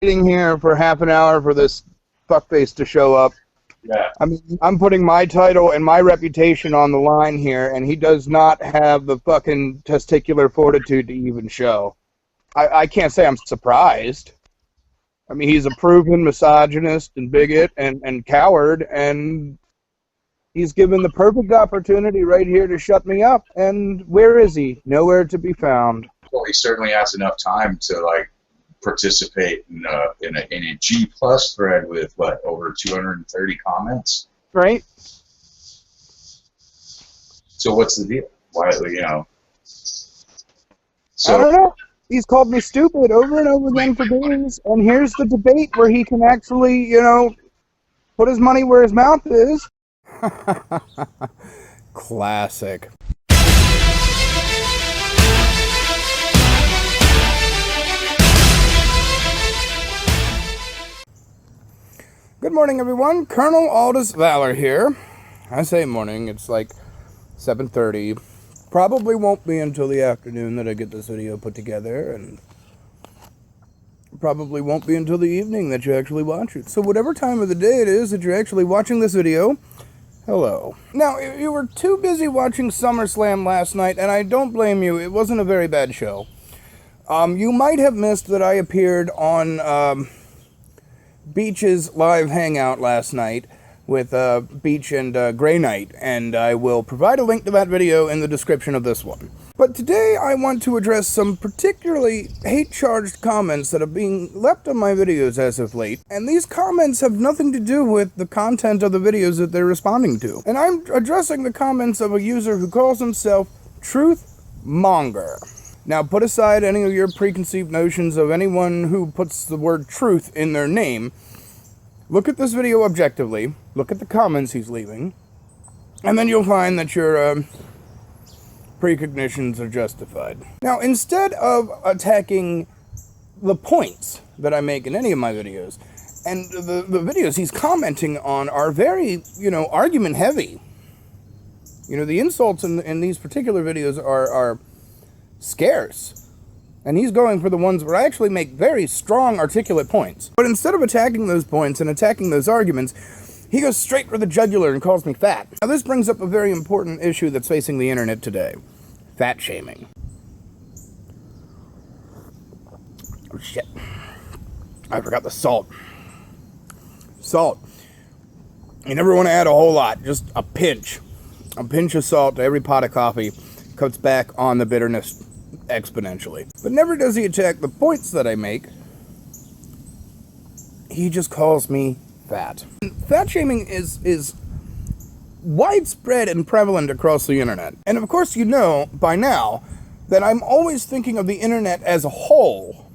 Waiting here for half an hour for this fuckface to show up. Yeah. I mean, I'm putting my title and my reputation on the line here, and he does not have the fucking testicular fortitude to even show. I can't say I'm surprised. I mean, he's a proven misogynist and bigot and coward, and he's given the perfect opportunity right here to shut me up. And where is he? Nowhere to be found. Well, he certainly has enough time to like participate in a G plus thread with what, over 230 comments. Right? So what's the deal? Why, you know? So I don't know. He's called me stupid over and over again for days, and here's the debate where he can actually, you know, put his money where his mouth is. Classic. Good morning, everyone. Colonel Aldous Valor here. I say morning, it's like 7:30. Probably won't be until the afternoon that I get this video put together, and probably won't be until the evening that you actually watch it. So whatever time of the day it is that you're actually watching this video, hello. Now, if you were too busy watching SummerSlam last night, and I don't blame you, it wasn't a very bad show. You might have missed that I appeared on Beach's live hangout last night with Beach and Grey Knight, and I will provide a link to that video in the description of this one. But today I want to address some particularly hate-charged comments that are being left on my videos as of late, and these comments have nothing to do with the content of the videos that they're responding to. And I'm addressing the comments of a user who calls himself Truth Monger. Now, put aside any of your preconceived notions of anyone who puts the word truth in their name. Look at this video objectively, look at the comments he's leaving, and then you'll find that your precognitions are justified. Now, instead of attacking the points that I make in any of my videos, and the videos he's commenting on are very, argument heavy. The insults in these particular videos are scarce. And he's going for the ones where I actually make very strong, articulate points. But instead of attacking those points and attacking those arguments, he goes straight for the jugular and calls me fat. Now, this brings up a very important issue that's facing the internet today. Fat shaming. Oh, shit. I forgot the salt. Salt. You never want to add a whole lot, just a pinch. A pinch of salt to every pot of coffee cuts back on the bitterness exponentially. But never does he attack the points that I make. He just calls me fat. Fat shaming is widespread and prevalent across the internet. And of course you know by now that I'm always thinking of the internet as a whole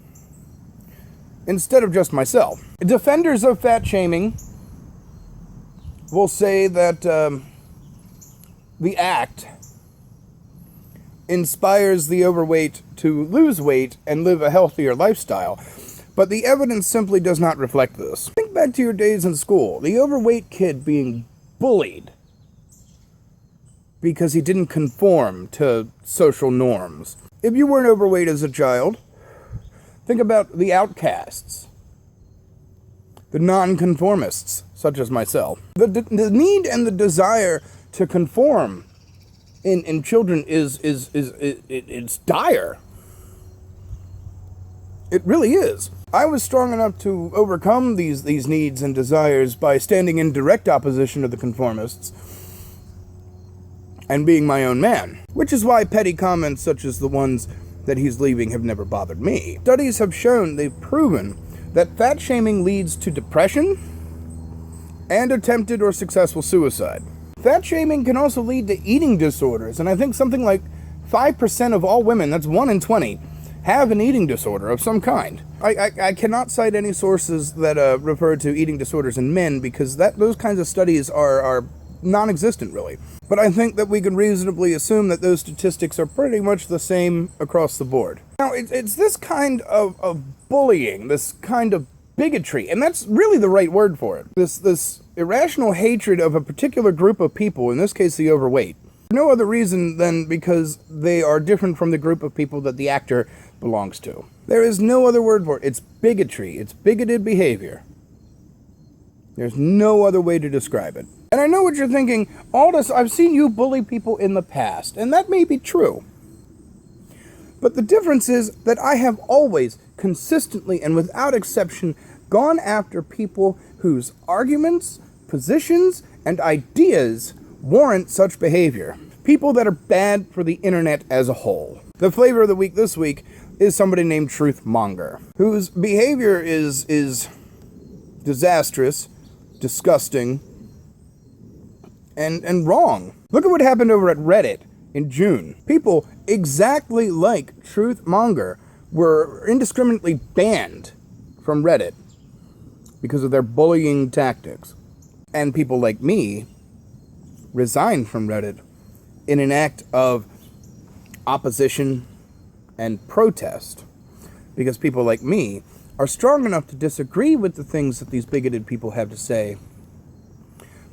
instead of just myself. Defenders of fat shaming will say that the act inspires the overweight to lose weight and live a healthier lifestyle. But the evidence simply does not reflect this. Think back to your days in school. The overweight kid being bullied because he didn't conform to social norms. If you weren't overweight as a child, think about the outcasts, the nonconformists, such as myself. The need and the desire to conform in children it's dire. It really is. I was strong enough to overcome these needs and desires by standing in direct opposition to the conformists and being my own man, which is why petty comments such as the ones that he's leaving have never bothered me. Studies have shown, they've proven, that fat shaming leads to depression and attempted or successful suicide. Fat shaming can also lead to eating disorders, and I think something like 5% of all women, that's 1 in 20, have an eating disorder of some kind. I cannot cite any sources that refer to eating disorders in men because those kinds of studies are non-existent, really. But I think that we can reasonably assume that those statistics are pretty much the same across the board. Now, it's this kind of bullying, this kind of bigotry, and that's really the right word for it. This irrational hatred of a particular group of people, in this case the overweight, for no other reason than because they are different from the group of people that the actor belongs to. There is no other word for it. It's bigotry. It's bigoted behavior. There's no other way to describe it. And I know what you're thinking. Aldous, I've seen you bully people in the past, and that may be true. But the difference is that I have always, consistently and without exception, gone after people whose arguments, positions, and ideas warrant such behavior. People that are bad for the internet as a whole. The flavor of the week this week is somebody named Truthmonger, whose behavior is disastrous, disgusting, and wrong. Look at what happened over at Reddit in June. People exactly like Truthmonger were indiscriminately banned from Reddit because of their bullying tactics. And people like me resigned from Reddit in an act of opposition and protest, because people like me are strong enough to disagree with the things that these bigoted people have to say,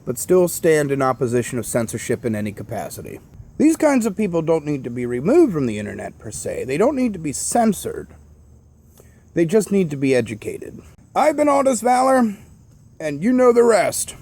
but still stand in opposition of censorship in any capacity. These kinds of people don't need to be removed from the internet per se. They don't need to be censored. They just need to be educated. I've been Aldous Valor, and you know the rest.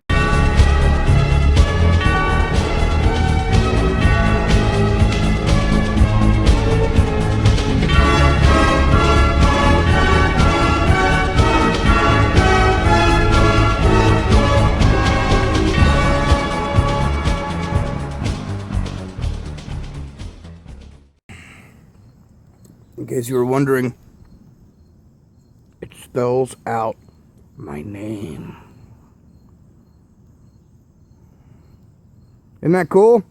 In case you were wondering, it spells out my name. Isn't that cool?